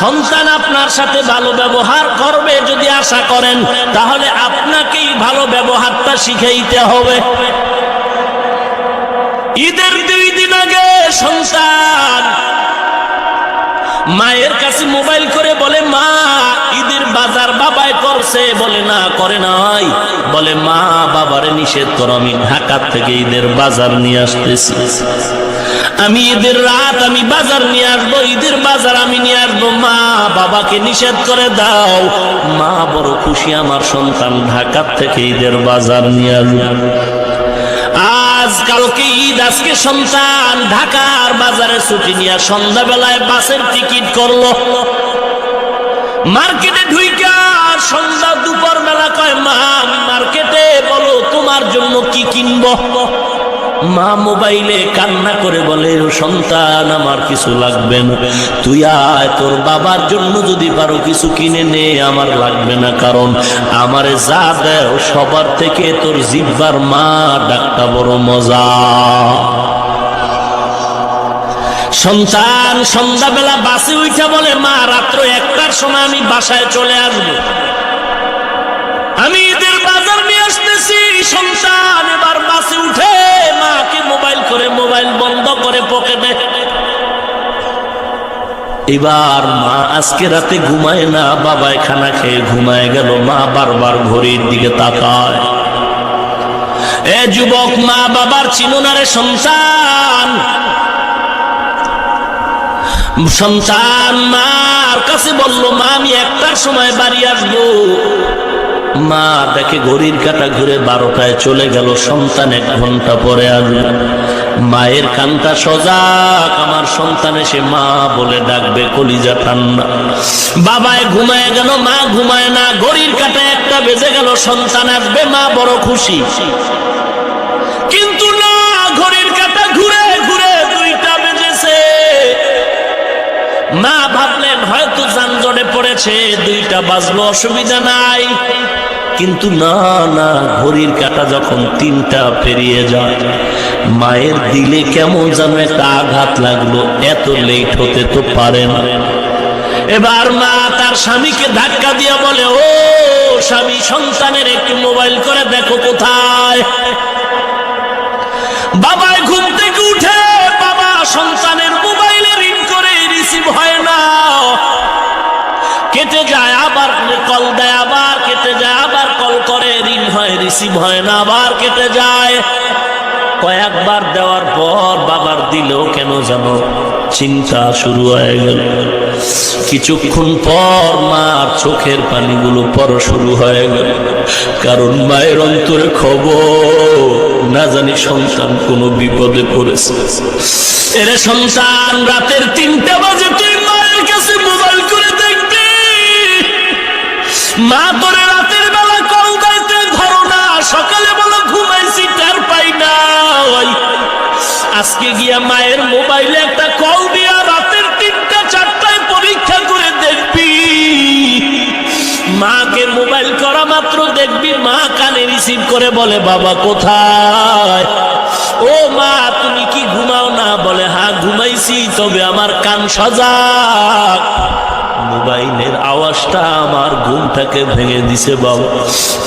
সন্তান আপনার সাথে ভালো ব্যবহার করবে যদি আশা করেন, তাহলে আপনাকেই ভালো ব্যবহারটা শিখাইতে হবে। ঈদের 2 দিন আগে সন্তান মায়ের কাছে মোবাইল করে বলে, মা ঈদের বাজার বাবাই করছে। বলে না, করে নাই। বলে মা বাবারে নিষেধ করো, আমি ঢাকা থেকে ঈদের বাজার নিয়ে আসতেছি। আমি ঈদের রাত আমি বাজার নিয়ে আসবো, ঈদের বাজার আমি নিয়ে আসবো, মা বাবাকে নিষেধ করে দাও। মা বড় খুশি, আমার সন্তান ঢাকা থেকে ঈদের বাজার নিয়ে আসবে। আজ কালকে ঈদ, আজকে সন্তান ঢাকার বাজারে ছুটি নিয়ে সন্ধ্যাবেলায় বাসের টিকিট করলো। মার্কেটে ঢুইকা সন্ধ্যা দুপুর বেলা কয়, মা মার্কেটে বলো তোমার জন্য কি কিনবো। মা মোবাইলে কান্না করে বলে, ও সন্তান আমার কিছু লাগবে না, তুই আয়, তোর বাবার জন্য যদি পারো কিছু কিনে নে, আমার লাগবে না, কারণ আমারে যা দেয় সবার থেকে তোর জিহ্বার মা ডাকটা বড় মজা। সন্তান সন্ধ্যাবেলা বাসে উঠা বলে, মা রাত্র 1টার সময় আমি বাসায় চলে আসবো, আমি ঈদের বাজার নিয়ে আসতেছি। সন্তান এবার বাসে উঠে মাকে মোবাইল করে, মোবাইল বন্ধ করে পকেটে। এবার মা আজকে রাতে ঘুমায় না, বাবায় খানা খেয়ে ঘুমায় গেল। মা বারবার ঘড়ির দিকে তাকায়। এ যুবক, মা বাবার চিনো না রে সন্তান। সন্তান মার কাছে বলল, মা আমি 1টার সময় বাড়ি আসবো। মা দেখে ঘড়ির কাঁটা ঘুরে 12টায় চলে গেল। সন্তান 1 ঘন্টা পরে আসবে। মায়ের কানটা সজাগ, আমার সন্তান এসে মা বলে ডাকবে, কলিজা ঠান্ডা। বাবায় ঘুমায় গেল, মা ঘুমায় না। ঘড়ির কাঁটা 1টা বেজে গেল, সন্তান আসবে, মা বড় খুশি। কিন্তু না, ঘড়ির কাঁটা ঘুরে ঘুরে 2টা বেজেছে। মা ভাবলেন হয়তো যানজটে পড়েছে, 2টা বাজলো, অসুবিধা নাই। কিন্তু না না, ঘড়ির কাঁটা যখন 3টা পেরিয়ে যায়, মায়ের দিলে কেমন যেন একটা আঘাত লাগলো। এত লেট হতে তো পারে না। এবার মা তার স্বামীকে ধাক্কা দিয়ে বলে, ও স্বামী, সন্তানের একটু মোবাইল করে দেখো কোথায়। বাবায় ঘুম থেকে উঠে, বাবা সন্তানের মোবাইলে রিং করে, রিসিভ হয় না, কেটে যায়, আবার কল দেয়, আবার কেটে যায়, আবার কল করে, রিং হয়, রিসিভ হয় না, আবার কেটে যায়। কয়েকবার দেওয়ার পর বাবার দিলেও কেন যেন চিন্তা শুরু হয়ে গেল। কিছুক্ষণ পর মার চোখের পানিগুলো পড়া শুরু হয়ে গেল, কারণ মায়ের অন্তরে খবর, না জানি সন্তান কোনো বিপদে পড়েছে। এরে সন্তান, রাতের 3টা বাজে তুই মায়ের কাছে মোবাইল করে দেখবি। মা তোরে রাতের বেলা কল দিতে ধরো না, সকালে বলো ঘুমাইছি টের পাই না। আজকে গিয়া মায়ের মোবাইলে একটা কল দিয়া রাতের 3টা 4টায় পরীক্ষা করে দেখবি। মাকে মোবাইল করা মাত্র দেখবি মা কানে রিসিভ করে বলে, বাবা কোথায়? ও মা, তুমি কি ঘুমাও না? বলে, হ্যাঁ ঘুমাইছি, তবে আমার কান সজাগ। মোবাইলের আওয়াজটা আমার ঘুমটাকে ভেঙে দিছে বাবা,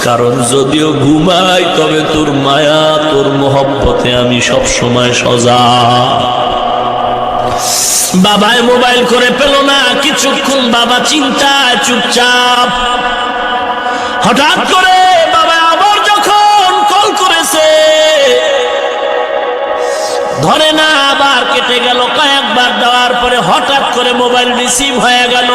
কারণ যদিও ঘুমাই, তবে তোর মায়া, তোর মোহব্বতে আমি সব সময় সজাগ। বাবায় মোবাইল করে পেল না। কিছুক্ষণ বাবা চিন্তায় চুপচাপ। হঠাৎ করে বাবা আবার যখন কল করেছে, ধরে না, আবার কেটে গেল। কয়েকবার দেওয়ার পরে হঠাৎ করে মোবাইল রিসিভ হয়ে গেল।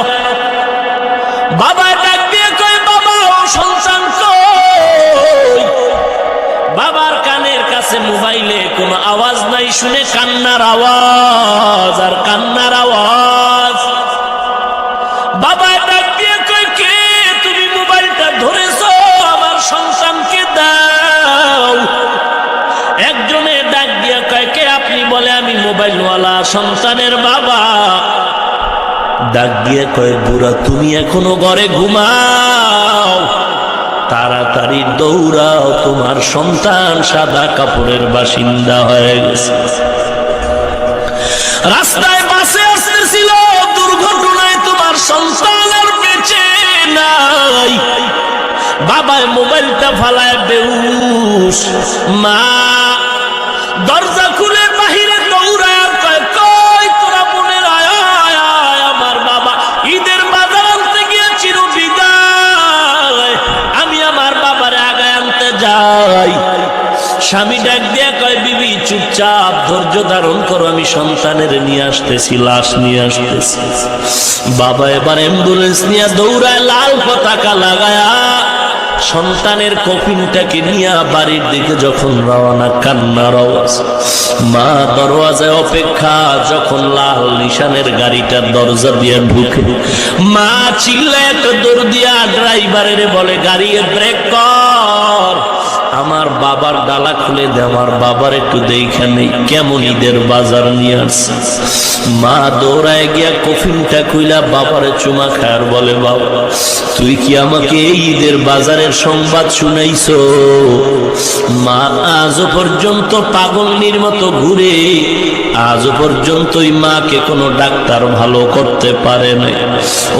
বাবা ডাক দিয়ে কই, বাবা ও সন্তান কই? বাবার কানের কাছে মোবাইলে কোনো আওয়াজ নাই, শুনে কান্নার আওয়াজ আর কান্নার আওয়াজ। বাবা ডাক দিয়ে কই, কে তুমি মোবাইলটা ধরেছো? আমার সন্তানকে দাও। একজনে ডাক দিয়ে কয়, কে আপনি? বলে, আমি মোবাইলওয়ালা সন্তানের বাবা। ডাক দিয়ে কয়, বুড়া তুমি এখনো ঘরে ঘুমাও, তাড়াতাড়ি দৌড়াও, তোমার সন্তান সাদা কাপড়ের বাসিন্দা হয়ে গেছে। রাস্তায় বাসে আসতেছিল, দুর্ঘটনায় তোমার বাবায় মোবাইলটা ফালায় বেউস। মা দরজা খুলে বাহিরে দৌড়ায় আর কয়, কই তোরা বোনের আয় আয় আয়। আমার বাবা ঈদের বাজার আনতে গিয়ে চিরবিদায়, আমি আমার বাবারে আগায় আনতে যাই। স্বামী ডাক দিয়ে কয়, বিবি চুপচাপ ধৈর্য ধারণ করো, আমি সন্তানের নিয়ে আসতেছি, লাশ নিয়ে আসতেছি। বাবা এবার অ্যাম্বুলেন্স নিয়ে দৌড়ায়, লাল পতাকা লাগায়া সন্তানের কফিনটাকে নিয়ে বাড়ির দিকে যখন রওনা, কান্নার আওয়াজ। মা দরওয়াজায় অপেক্ষা, যখন লাল নিশানের গাড়িটার দরজা দিয়ে ঢুকে, মা চিল্লায় একটা দৌড় দিয়া ড্রাইভারের বলে, গাড়ি ব্রেক কর, আমার বাবার ডালা খুলে দে, আমার বাবার একটু দেখে নেই কেমন ঈদের বাজার নিয়ে আসছে। মা দৌড়ায় গিয়া কফিনটা খুইলা বাবারে চুমা খায়ার বলে, বাবা তুই কি আমাকে এই ঈদের বাজারের সংবাদ শুনাইছো? মা আজও পর্যন্ত পাগলনির মতো ঘুরে, আজও পর্যন্ত ওই মাকে কোনো ডাক্তার ভালো করতে পারে না।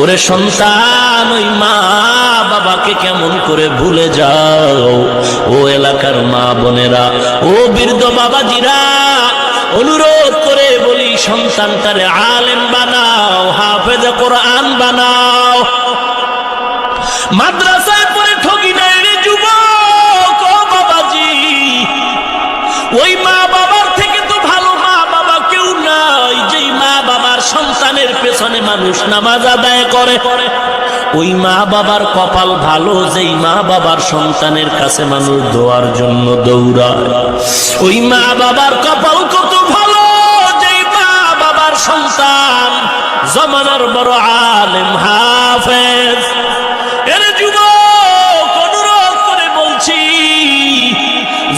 ওরে সন্তান, ওই মা বাবাকে কেমন করে ভুলে যাও? ও এলাকার মা বোনেরা, ও বৃদ্ধ বাবাজিরা, অনুরোধ করে বলি, সন্তানটারে আলেম বানাও, হাফেজে কোরআন বানাও। মাদ্রাসায় পড়ে ঠকি নাই রে যুবক, ও বাবাজি, ওই মা বাবার থেকে তো ভালো মা বাবা কেউ নাই। যেই মা বাবার সন্তানের পেছনে মানুষ নামাজ আদায় করে, ওই মা বাবার কপাল ভালো, যেই মা বাবার সন্তানের কাছে মানুষ দোয়ার জন্য দৌড়ায়। ওই মা বাবার কপাল কত ভালো, যেই মা বাবার সন্তান জমানার বড় আলেম হাফেজ। এর যুবক, অনুরোধ করে বলছি,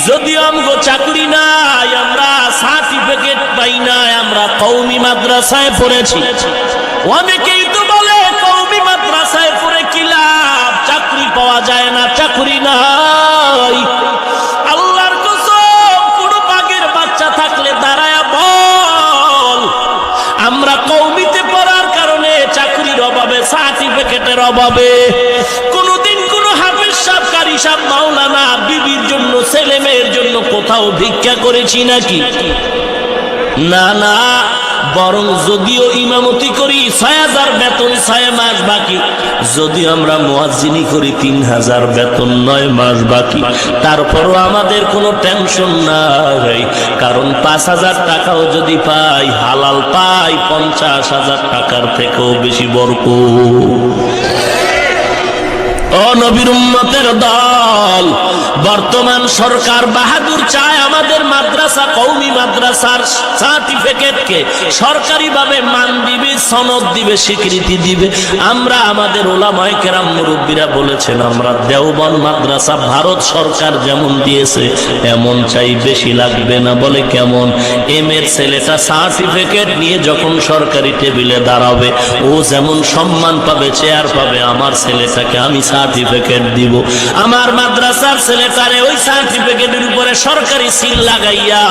যদিও আমগো চাকরি নাই, আমরা সার্টিফিকেট পাই নাই, আমরা কওমি মাদ্রাসায় পড়েছি। অনেকেই তো বলে কওমি মাদ্রাসায় পড়ে কি লাভ, চাকরি পাওয়া যায় না, চাকরি নাই। আল্লাহর কসম, কোন বাঘের বাচ্চা থাকলে দাঁড়ায়া বল, আমরা কওমিতে পড়ার কারণে চাকরির অভাবে, সার্টিফিকেটের অভাবে কোনদিন কোন হাফেজ সাহেব, কারি সাহেব, মাওলানা বিবির জন্য, ছেলে মেয়ের জন্য কোথাও ভিক্ষা করেছি নাকি? না না, বরং যদিও ইমামতি করি ৬,০০০ বেতন ৬ মাস বাকি, যদি আমরা মুয়াজ্জিনি করি ৩,০০০ বেতন ৯ মাস বাকি, তারপরও আমাদের কোনো টেনশন নাই। কারণ ৫,০০০ টাকাও যদি পাই, হালাল পাই ৫০,০০০ টাকার থেকেও বেশি বরকত। ও নবীর উম্মতের দল, বর্তমান সরকার বাহাদুর চায় আমাদের মাদ্রাসা, কওমি মাদ্রাসার সার্টিফিকেটকে সরকারিভাবে মান দিবে, সনদ দিবে, স্বীকৃতি দিবে। আমরা, আমাদের ওলামায়ে কেরাম মুরব্বীরা বলেছেন, আমরা দেওবন্দ মাদ্রাসা ভারত সরকার যেমন দিয়েছে এমন চাই, বেশি লাগবে না। বলে কেমন? এম এর ছেলেটা সার্টিফিকেট নিয়ে যখন সরকারি টেবিলে দাঁড়াবে, ও যেমন সম্মান পাবে, চেয়ার পাবে, আমার ছেলেটাকে আমি সার্টিফিকেট দিব। আমার মাদ্রাসার ছেলেটারে ওই সার্টিফিকেটের উপরে সরকারি সিল লাগাইয়া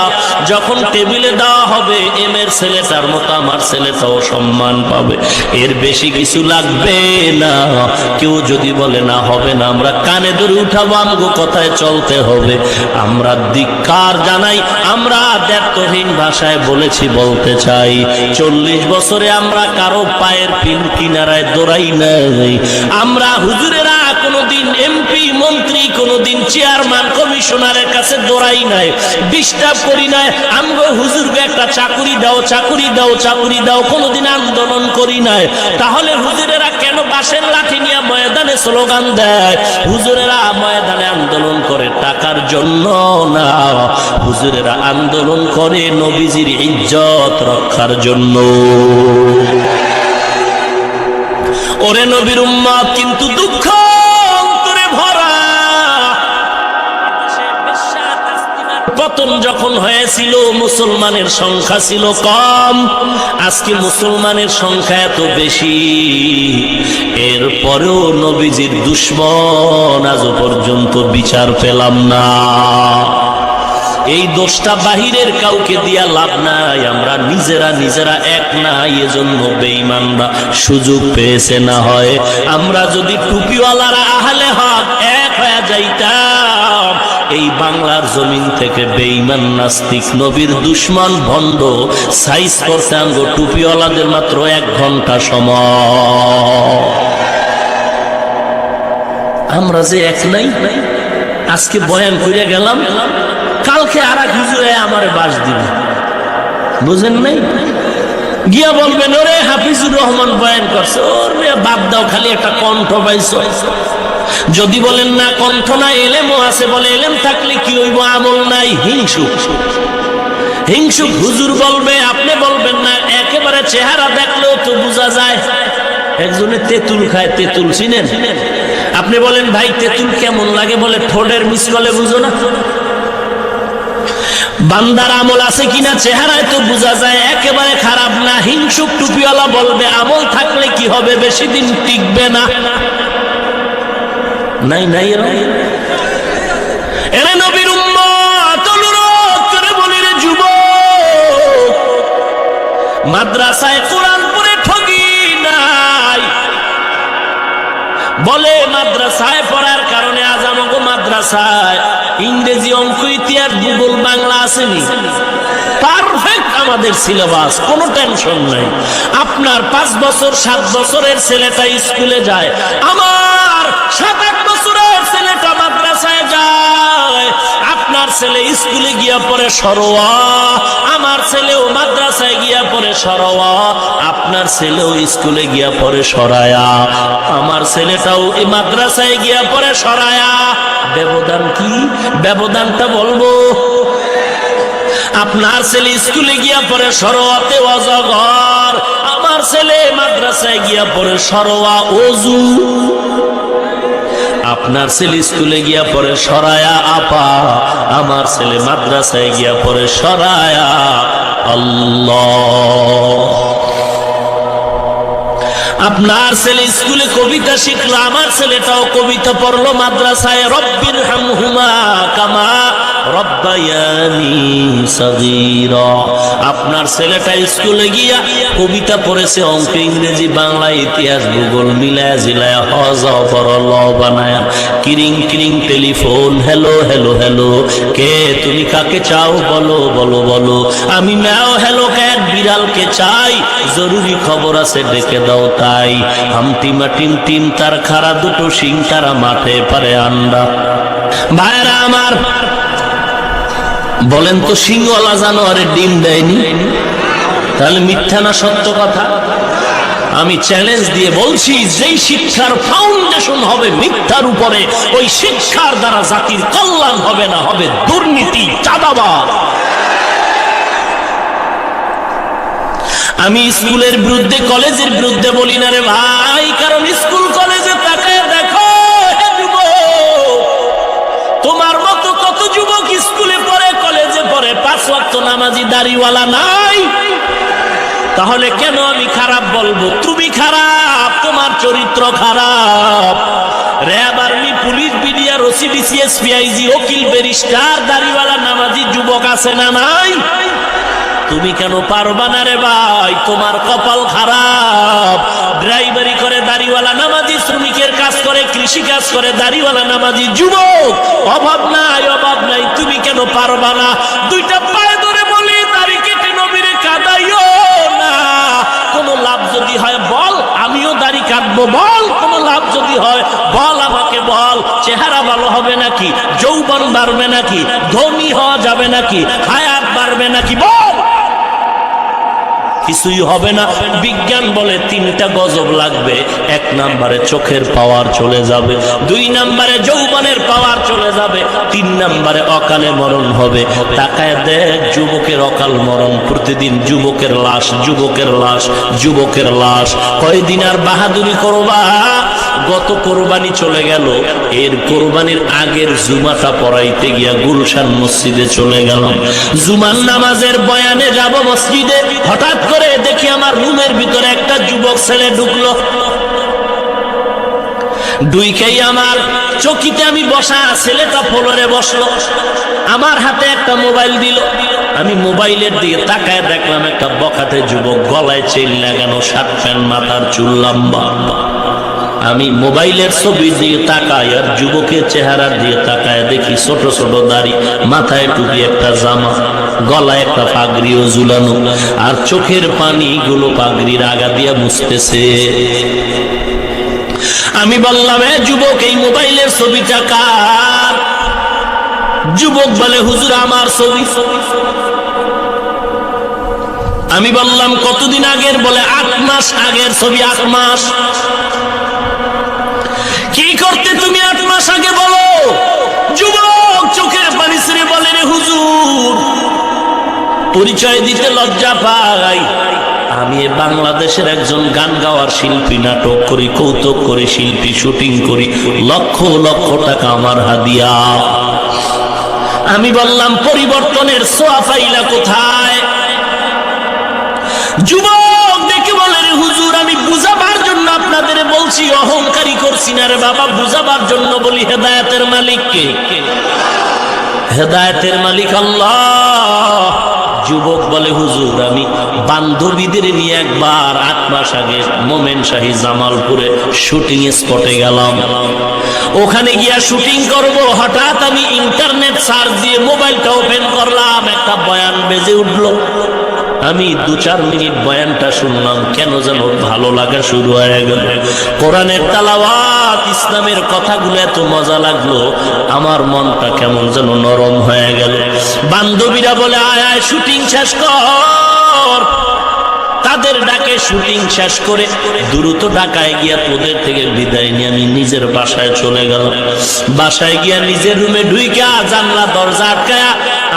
যখন টেবিলে দেওয়া হবে, এম এর ছেলেটার মতো আমার ছেলেটাও সম্মান পাবে। এর বেশি কিছু লাগবে না। কেউ যদি বলে না হবে না, আমরা কানে ধরে উঠাবো, আমগো কথায় চলতে হবে। আমরা ধিক্কার জানাই, আমরা দ্ব্যর্থহীন ভাষায় বলেছি, বলতে চাই, 40 বছরে আমরা কারো পায়ের পিন কিনারায় দৌড়াই নাই। আমরা হুজুরেরা কোনদিন এমপি, মন্ত্রী, কোনদিন চেয়ারম্যান, কমিশনারের কাছে দৌড়াই নাই, ডিস্টার্ব করি নাই। আমগো হুজুরকে একটা চাকুরি দাও, চাকুরি দাও, চাকুরি দাও, কোনদিন আন্দোলন করি নাই। তাহলে হুজুরেরা কেন বাঁশের লাঠি নিয়ে ময়দানে স্লোগান দেয়? হুজুরেরা ময়দানে আন্দোলন করে টাকার জন্য না, হুজুরেরা আন্দোলন করে নবীজির ইজ্জত রক্ষার জন্য। ওরে নবীর উম্মত, কিন্তু দুঃখ অন্তরে ভরা। পতন যখন হয়েছিল, মুসলমানের সংখ্যা ছিল কম, আজকে মুসলমানের সংখ্যা এত বেশি। এরপরেও নবীজির দুশমন আজও পর্যন্ত বিচার পেলাম না। এই দোষটা বাহিরের কাউকে দিয়া লাভ নাই, আমরা নিজেরা এক নাই, এজন্য বেঈমানরা সুযোগ পেয়েছে। না হয় আমরা যদি টুপিওয়ালারা আহলে হক এক যাইতাম, এই বাংলার জমিন থেকে বেঈমান নাস্তিক নবীর দুশমন ভণ্ড সাইজ করতে আঙ্গো টুপিওয়ালাদের মাত্র 1 ঘন্টা সময়। আমরা যে এক নাই, আজকে বয়ান করে গেলাম, কালকে আর এক হুজুরে আমার বাস দিবে, বুঝেন নাই? গিয়া বলবেন ওরে হাফিজুর রহমান বয়ান করছে, ওর বাদ দাও, খালি একটা কণ্ঠ পাইছো। যদি বলেন না কণ্ঠ না, এলেমও আছে, বলে এলেম থাকলে কি হইব, আমল নাই, হিংসুক হিংসুক হুজুর বলবে, আপনি বলবেন না। একেবারে চেহারা দেখলেও তো বোঝা যায়। একজনে তেঁতুল খায়, তেঁতুল চিনেন? আপনি বলেন ভাই তেঁতুল কেমন লাগে, বলে ঠোঁটের মিসকলে বুঝো না। বান্দার আমল আছে কিনা চেহারায় তো বোঝা যায়, একেবারে খারাপ না। হিংসুক টুপিওয়ালা বলবে আমল থাকলে কি হবে, বেশি দিন টিকবে না। নাই নাই এরে নবীর উম্মত, অনুরোধ করে বলি রে যুবক, মাদ্রাসায় কোরআন পড়ে ঠগি নাই। বলে মাদ্রাসায় পড়ার কারণে আজ আমাকে মাদ্রাসায় ইংরেজি, অঙ্ক, ইতিহাস, ভূগোল, বাংলা আসেনি, পারফেক্ট আমাদের সিলেবাস, কোনো টেনশন নাই। আপনার 5 বছর 7 বছরের ছেলেটা স্কুলে যায়, আমার 7-8 বছরের ছেলেটা মাদ্রাসায় যায়। আপনার ছেলে স্কুলে গিয়া পড়ে সরোয়া, আমার ছেলেও মাদ্রাসায় গিয়া পড়ে সরোয়া। আপনার ছেলেও স্কুলে গিয়া পড়ে সরায়া, আমার ছেলেটাও এই মাদ্রাসায় গিয়া পড়ে সরায়া। ব্যবধান কি? ব্যবধানটা বলবো। আপনার ছেলে স্কুলে গিয়া পড়ে সরোয়াতে অজগর, আমার ছেলে মাদ্রাসায় গিয়া পড়ে সরোয়া অজু। আপনার ছেলে স্কুলে গিয়া পড়ে সরায়া আপা, আমার ছেলে মাদ্রাসায় গিয়া পড়ে সরায়া আল্লাহ। আপনার ছেলে স্কুলে কবিতা শিখলো, আমার ছেলেটাও কবিতা পড়লো মাদ্রাসায়। রব্বির হামহুমা কামা রব্বায়ানি সাগীরা। আপনার ছেলেটা স্কুলে গিয়া কবিতা পড়েছে, অঙ্ক, ইংরেজি, বাংলা, ইতিহাস, ভূগোল মিলায়া জিলায়া হজ ল বানায়া। কিরিং কিরিং টেলিফোন, হ্যালো হ্যালো হ্যালো, কে তুমি কাকে চাও, বলো বলো বলো। আমি ম্যাও হ্যালো ক্যাট, বিড়ালকে চাই, জরুরি খবর আছে ডেকে দাও তাই। হামটিমা টিম টিম তার খারা, দুটো সিং তারা মাঠে পারে আন্ডা। ভাইরা আমার, বলেন তো সিংওয়ালা জানোয়ারের ডিম দেয়নি? তাহলে মিথ্যা না সত্য কথা? আমি চ্যালেঞ্জ দিয়ে বলছি, যেই শিক্ষার ফাউন্ডেশন হবে মিথ্যার উপরে, ওই শিক্ষার দ্বারা জাতির কল্যাণ হবে না, হবে দুর্নীতি, চাঁদাবাজ। আমি স্কুলের বিরুদ্ধে, কলেজের বিরুদ্ধে বলি না রে ভাই, কারণ স্কুল কলেজে তাকায় দেখো, হে যুবক, তোমার মতো কত যুবক স্কুলে পড়ে, কলেজে পড়ে, 5 ওয়াক্ত নামাজি, দাড়িওয়ালা নাই। তাহলে কেন আমি খারাপ বলবো? তুমি খারাপ, তোমার চরিত্র খারাপ। RAB, army, police, BDR, OC, DC, SP, IG, উকিল, ব্যারিস্টার, দাড়িওয়ালা নামাজি যুবক আছে না নাই? তুমি কেন পারবা না রে ভাই? তোমার কপাল খারাপ। ড্রাইভারি করে দাড়িওয়ালা নামাজি, শ্রমিকের কাজ করে, কৃষি কাজ করে দাড়িওয়ালা নামাজি যুবক, অভাব নাই, অভাব নাই। তুমি কেন পারবা না? 2টা পায়ে ধরে বলি, দাড়ি কেটে নবীরে কাঁদাইও না। কোনো লাভ যদি হয় বল, আমিও দাড়ি কাটবো, বল। কোনো লাভ যদি হয় বল, আমাকে বল। চেহারা ভালো হবে নাকি? যৌবন বাড়বে নাকি? ধনী হওয়া যাবে নাকি? হায়াত বাড়বে নাকি? বল। কিছুই হবে না। বিজ্ঞান বলে 3টা গজব লাগবে। 1 নম্বরে চোখের পাওয়ার চলে যাবে, 2 নম্বরে যৌবনের পাওয়ার চলে যাবে, 3 নম্বরে অকালে মরণ হবে। তাকায় দেখ, যুবকের অকাল মরণ, প্রতিদিন যুবকের লাশ, যুবকের লাশ, যুবকের লাশ। কয়দিন আর বাহাদুরি করবা? গত কোরবানি চলে গেল, এর কোরবানির আগের জুমাটা পড়াইতে গিয়া গুলশান মসজিদে চলে গেলাম। জুমার নামাজের বয়ানে যাব মসজিদে, হঠাৎ করে দেখি আমার রুমের ভিতরে একটা যুবক ছেলে ঢুকলো। ঢুকেই আমার চকিতে আমি বসা, ছেলেটা ফ্লোরে বসলো, আমার হাতে একটা মোবাইল দিল। আমি মোবাইলের দিকে তাকায় দেখলাম একটা বখাটে যুবক, গলায় চেইন লাগানো, শার্ট প্যান্ট, মাথার চুল লম্বা। আমি মোবাইলের ছবি দিয়ে তাকাই আর যুবকের চেহারা দিয়ে তাকায় দেখি ছোট ছোট দাড়ি, মাথায় টুপি, একটা জামা, গলায় একটা পাগড়িও ঝুলানো, আর চোখের পানি গুলো পাগড়ির আগা দিয়ে মুছতেছে। আমি বললাম, এ যুবক, এই মোবাইলের ছবিটা কার? যুবক বলে, হুজুর আমার ছবি। আমি বললাম, কতদিন আগের? বলে 8 মাস আগের ছবি। 8 মাস? কি করতে তুমি 8 মাস আগে বলো? যুবক চোখের পানি ছেড়ে বলে, রে হুজুর, পরিচয় দিতে লজ্জা পাই, আমি বাংলাদেশের একজন গান গাওয়ার শিল্পী, নাটক করি, কৌতুক করি, শিল্পী, শুটিং করি, লক্ষ লক্ষ টাকা আমার হাদিয়া। আমি বললাম, পরিবর্তনের ছোঁয়া পাইলা কোথায়? যুবক দেখে বলে, রে হুজুর, আমি বুঝাবার জন্য আপনাদের বলছি, অহংকারী করছি না রে বাবা, বুঝাবার জন্য বলি। হেদায়েতের মালিক কে? হেদায়েতের মালিক আল্লাহ। যুবক বলে, হুজুর, আমি বান্ধবীদের নিয়ে একবার 8 মাস আগে মোমেন শাহী জামালপুরে শুটিং স্পটে গেলাম। ওখানে গিয়া শুটিং করব, হঠাৎ আমি ইন্টারনেট সার্চ দিয়ে মোবাইলটা ওপেন করলাম, একটা বয়ান বেজে উঠলো। আমি 2-4 মিনিট বয়ানটা শুনলাম, কেন যেন ভালো লাগা শুরু হয়ে গেল। কোরআনের তেলাওয়াত, ইসলামের কথাগুলো এত মজা লাগলো, আমার মনটা কেমন যেন নরম হয়ে গেল। বান্ধবীরা বলে, আয় আয় শুটিং শেষ কর। তাদের ডাকে শুটিং শেষ করে দ্রুত ঢাকায় গিয়া তোদের থেকে বিদায় নিয়ে আমি নিজের বাসায় চলে গেলাম। বাসায় গিয়া নিজের রুমে ঢুইকা জানলা দরজা আটকায়া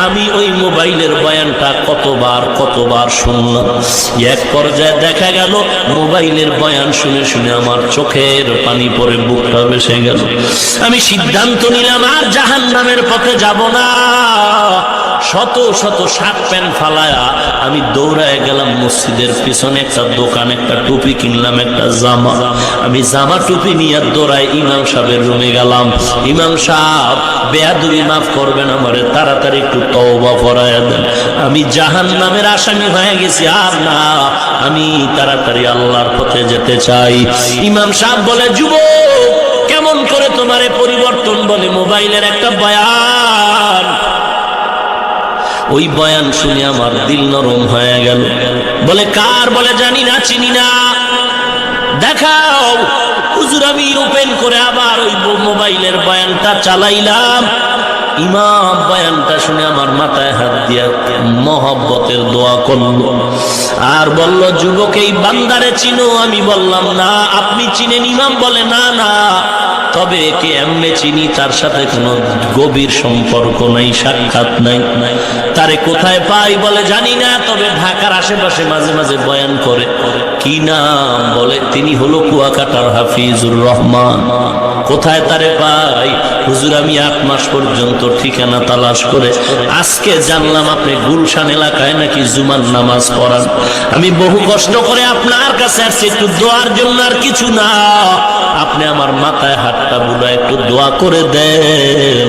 আমি ওই মোবাইলের বয়ানটা কতবার শুনলাম। এক পর্যায়ে দেখা গেল মোবাইলের বয়ান শুনে শুনে আমার চোখের পানি পড়ে বুকটা ভেসে গেল। আমি সিদ্ধান্ত নিলাম, আর জাহান্নামের পথে যাব না। শত শত শার্ট প্যান্ট ফালায়া আমি দৌড়ায় গেলাম মসজিদের পিছনে একটা দোকান, একটা টুপি কিনলাম, একটা জামা। আমি জামা টুপি নিয়ে দৌড়ায় ইমাম সাহেবের রুমে গেলাম। ইমাম সাহেব, বেয়াদবি মাফ করবেন, আমারে তাড়াতাড়ি একটু তওবা করায়া দেন, আমি জাহান্নামের আসামি হয়ে গেছি, আর না, আমি তাড়াতাড়ি আল্লাহর পথে যেতে চাই। ইমাম সাহেব বলে, যুবক, কেমন করে তোমারে পরিবর্তন? বলে, মোবাইলের একটা বয়ান। ওই বয়ান শুনে আমার দিল নরম হয়ে গেল। বলে, কার? বলে, জানি না, চিনি না। দেখাও। হুজুর, আমি ওপেন করে আবার ওই মোবাইলের বয়ানটা চালাইলাম। ইমাম বয়ানটা শুনে আমার মাথায় হাত দিয়া মহব্বতের দোয়া করলো আর বলল, যুবক, এই বান্দারে চিনো? আমি বললাম, না। আপনি চিনেন? ইমাম বলে, না না, তবে একে এমনি চিনি, তার সাথে কোনো গভীর সম্পর্ক নাই, সাক্ষাৎ নাই। তারে কোথায় পাই? বলে, জানি না, তবে ঢাকার আশেপাশে মাঝে মাঝে বয়ান করে। কি নাম? বলে, তিনি হলো কুয়াকাটার হাফিজুর রহমান। কোথায় তারে পাই? হুজুর, আমি 8 মাস পর্যন্ত ঠিকানা তালাশ করে আজকে জানলাম আপনি গুলশান এলাকায় নাকি জুমার নামাজ পড়ান। আমি বহু কষ্ট করে আপনার কাছে আসছি একটু দোয়ার জন্য, আর কিছু না। আপনি আমার মাথায় হাতটা বুলায় একটু দোয়া করে দেন,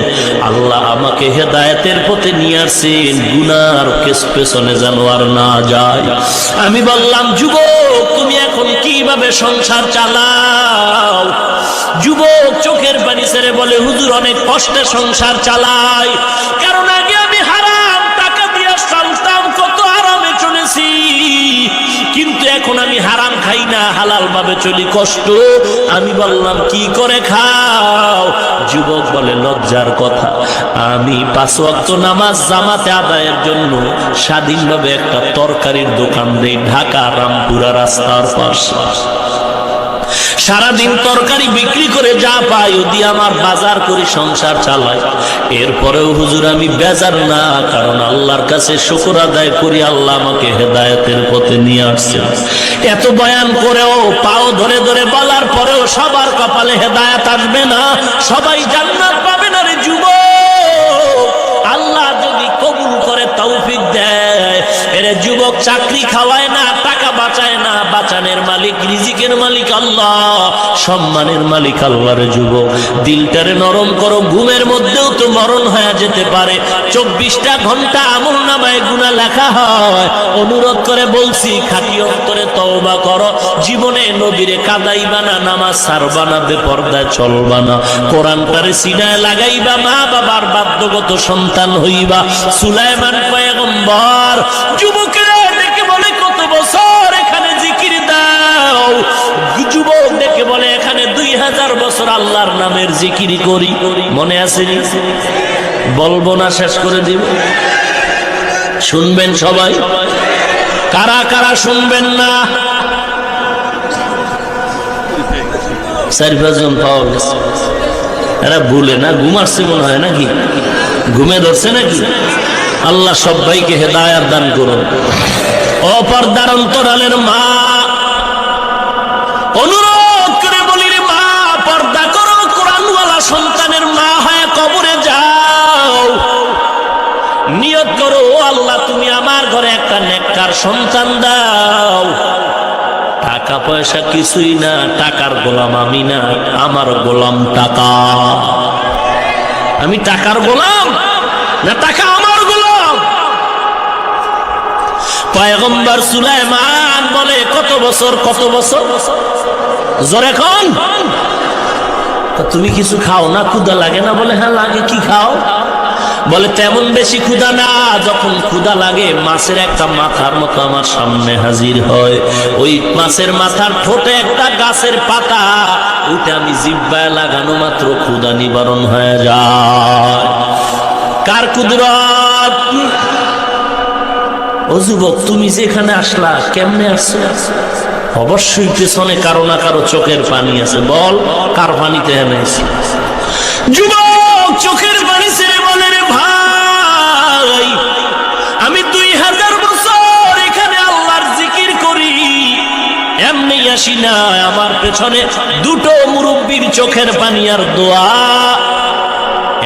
আল্লাহ আমাকে হেদায়েতের পথে নিয়ে আসেন, গুনার পেছনে যেন আর না যায়। আমি বললাম, যুবক, তুমি এখন কিভাবে সংসার চালাও? যুবক চোখের পানি ছেড়ে বলে, হুজুর, অনেক কষ্টে সংসার চালাই, কারণ আগে আমি হারাম টাকা দিয়ে চলতাম, কত আরামে চলেছি, কিন্তু এখন আমি হারাম খাই না, হালাল ভাবে চলি, কষ্ট। আমি বললাম, কি করে খাও? যুবক বলে, লজ্জার কথা, আমি 5 ওয়াক্ত নামাজ জামাতে আদায়ের জন্য স্বাধীনভাবে একটা তরকারির দোকান দেই ঢাকা রামপুরা রাস্তার পাশে। সারাদিন তরকারি বিক্রি করে যা পাই ও দিয়ে আমার বাজার করি, সংসার চালাই। এরপরেও হুজুর আমি বেজার না, কারণ আল্লাহর কাছে শুকর আদায় করি, আল্লাহ আমাকে হেদায়েতের পথে নিয়ে আসছে। এত বয়ান করেও, পাও ধরে ধরে বলার পরেও সবার কপালে হেদায়েত আসবে না, সবাই জান্নাত পাবে না রে যুবক। আল্লাহ যদি কবুল করে, তৌফিক দেয়, এরে যুবক চাকরি খাওয়ায় না, টাকা বাঁচায় না, বাঁচানের মালিক, রিজিকের মালিক আল্লাহ, সম্মানের মালিক আল্লাহর যুবক, দিলটারে নরম করো। ঘুমের মধ্যেও তো মরণ হয়ে যেতে পারে। 24টা ঘন্টা আমলনামায় গুনাহ লেখা হয়। অনুরোধ করে বলছি, খাঁটি অন্তরে তওবা করো। জীবনে নবীরে কাঁদাইবা না, নামাজ ছাড়বা না, বেপরদায় চলবা না, কোরআনটারে সিনায় লাগাইবা, মা বাবার বাধ্যগত সন্তান হইবা। সুলাইমান পয়গম্বর যুবকেরা ডেকে বলে, কত বছর এখানে জিকির দাও? যুবক ডেকে বলে, এখানে 2000 বছর আল্লাহর নামের জিকির করি। মনে আসেনি? বলবো না, শেষ করে দিব। শুনবেন সবাই? কারা কারা শুনবেন না? 4-5 জন পাওয়া গেছে। এরা ভুলে না, ঘুমাচ্ছে মনে হয় নাকি? ঘুমে ধরছে নাকি? আল্লাহ সবাইকে হেদায়েত দান করুন। অপর্দার অন্তরালের মা, অনুরোধ করে বলি রে মা, পর্দা করো। কোরআনওয়ালা সন্তানের মা হয়ে কবরে যাও। নিয়ত করো, আল্লাহ তুমি আমার ঘরে একটা নেককার সন্তান দাও। টাকা পয়সা কিছুই না, টাকার গোলাম আমি না, আমার গোলাম টাকা। আমি টাকার গোলাম না, টাকা আমার গোলাম। পয়গম্বর সুলাইমান বলে, কত বছর? কত বছর? জোরে কোন? তুমি কিছু খাও না? ক্ষুধা লাগে না? বলে হ্যাঁ লাগে। কি খাও? বলে তেমন বেশি ক্ষুধা না। যখন ক্ষুধা লাগে, মাছের একটা মাথার মতো আমার সামনে হাজির হয়। ওই মাছের মাথার ঠোঁটে একটা গাছের পাতা, ওইটা আমি জিহ্বায় লাগানো মাত্র ক্ষুধা নিবারণ হয়ে যায়। কার কুদরত? ও যুবক, তুমি যেখানে আসলা, কেমনে আসছো? অবশ্যই পেছনে কারো না কারো চোখের পানি আছে। বল, কার পানিতে এনেছি? যুবক চোখের পানি ছেড়ে বলে, রে ভাই, আমি 2000 বছর এখানে আল্লাহর জিকির করি, এমনি আসি না। আমার পেছনে 2টো মুরব্বির চোখের পানি আর দোয়া।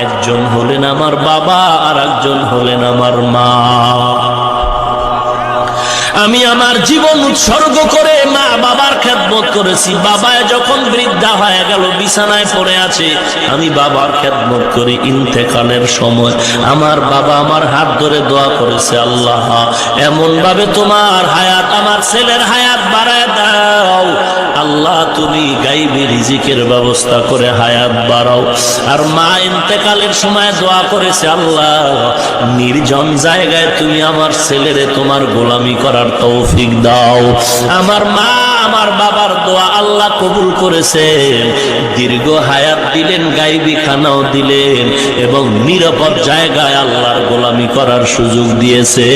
একজন হলেন আমার বাবা, আর একজন হলেন আমার মা। আমি আমার জীবন উৎসর্গ করে মা বাবার খেদমত করেছি। বাবায় যখন বৃদ্ধা হয়ে গেল, বিছানায় পড়ে আছে, আমি বাবার খেদমত করি। ইন্তেকালের সময় আমার বাবা আমার হাত ধরে দোয়া করেছে, আল্লাহ এমন ভাবে তোমার হায়াত, আমার ছেলের হায়াত বাড়ায় দাও। আল্লাহ তুমি গাইবি রিজিকের ব্যবস্থা করে হায়াত বাড়াও। আর মা ইন্তেকালের সময় দোয়া করেছে, আল্লাহ নির্জন জায়গায় তুমি আমার ছেলেরে তোমার গোলামি করার তৌফিক দাও। আমার মা আমার বাবার দোয়া আল্লাহ কবুল করেছেন। দীর্ঘ হায়াত দিলেন, গাইবি খানাও দিলেন, এবং নিরাপদ জায়গায় আল্লাহর গোলামি করার সুযোগ দিয়েছে।